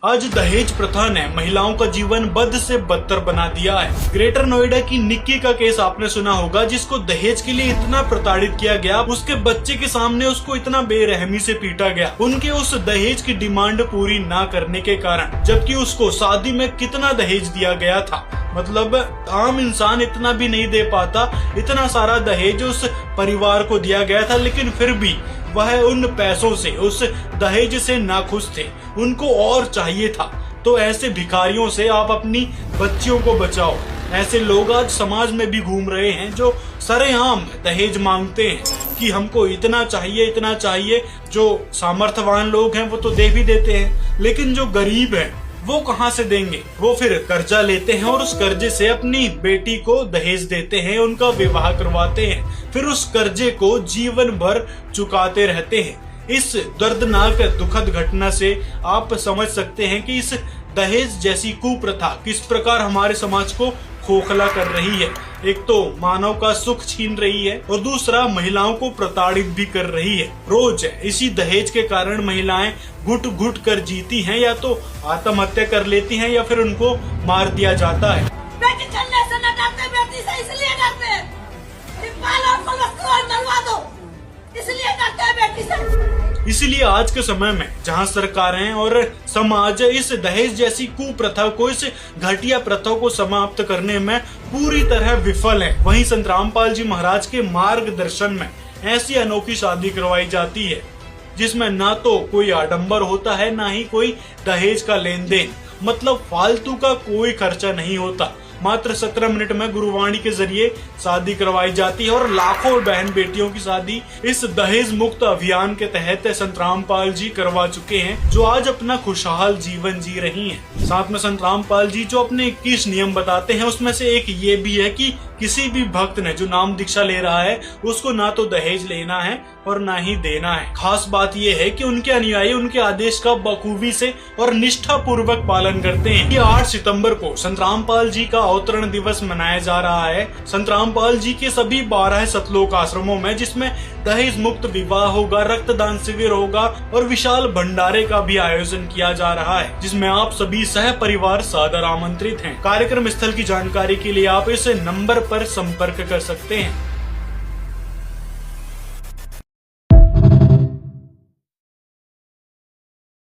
आज दहेज प्रथा ने महिलाओं का जीवन बद से बदतर बना दिया है। ग्रेटर नोएडा की निक्की का केस आपने सुना होगा, जिसको दहेज के लिए इतना प्रताड़ित किया गया, उसके बच्चे के सामने उसको इतना बेरहमी से पीटा गया, उनके उस दहेज की डिमांड पूरी ना करने के कारण। जबकि उसको शादी में कितना दहेज दिया गया था, मतलब आम इंसान इतना भी नहीं दे पाता, इतना सारा दहेज उस परिवार को दिया गया था। लेकिन फिर भी वह उन पैसों से, उस दहेज से नाखुश थे, उनको और चाहिए था। तो ऐसे भिखारियों से आप अपनी बच्चियों को बचाओ। ऐसे लोग आज समाज में भी घूम रहे हैं जो सरेआम दहेज मांगते हैं कि हमको इतना चाहिए, इतना चाहिए। जो सामर्थ्यवान लोग हैं वो तो दे भी देते हैं, लेकिन जो गरीब हैं वो कहाँ से देंगे? वो फिर कर्जा लेते हैं और उस कर्जे से अपनी बेटी को दहेज देते हैं, उनका विवाह करवाते हैं, फिर उस कर्जे को जीवन भर चुकाते रहते हैं। इस दर्दनाक दुखद घटना से आप समझ सकते हैं कि इस दहेज जैसी कुप्रथा किस प्रकार हमारे समाज को खोखला कर रही है। एक तो मानव का सुख छीन रही है और दूसरा महिलाओं को प्रताड़ित भी कर रही है। रोज इसी दहेज के कारण महिलाएं घुट घुट कर जीती हैं, या तो आत्महत्या कर लेती हैं या फिर उनको मार दिया जाता है। बेटी चलने से न डरते, बेटी से इसलिए डरते हैं कि पालो पलस्तू और डरवा दो, इसलिए डरते हैं बेटी से। इसलिए आज के समय में जहां सरकारें और समाज इस दहेज जैसी कुप्रथा को, इस घटिया प्रथा को समाप्त करने में पूरी तरह विफल है, वहीं संत रामपाल जी महाराज के मार्गदर्शन में ऐसी अनोखी शादी करवाई जाती है जिसमें ना तो कोई आडंबर होता है, ना ही कोई दहेज का लेन देन, मतलब फालतू का कोई खर्चा नहीं होता। मात्र 17 मिनट में गुरुवाणी के जरिए शादी करवाई जाती है और लाखों बहन बेटियों की शादी इस दहेज मुक्त अभियान के तहत संत रामपाल जी करवा चुके हैं, जो आज अपना खुशहाल जीवन जी रही हैं। साथ में संत रामपाल जी जो अपने 21 नियम बताते हैं, उसमें से एक ये भी है कि किसी भी भक्त ने जो नाम दीक्षा ले रहा है उसको ना तो दहेज लेना है और ना ही देना है। खास बात यह है कि उनके अनुयायी उनके आदेश का बखूबी से और निष्ठा पूर्वक पालन करते हैं। ये 8 सितंबर को संत रामपाल जी का अवतरण दिवस मनाया जा रहा है। संत रामपाल जी के सभी 12 सतलोक आश्रमों में, जिसमें दहेज मुक्त विवाह होगा, रक्तदान शिविर होगा और विशाल भंडारे का भी आयोजन किया जा रहा है, जिसमें आप सभी सह परिवार सादर आमंत्रित हैं। कार्यक्रम स्थल की जानकारी के लिए आप इस नंबर पर संपर्क कर सकते हैं।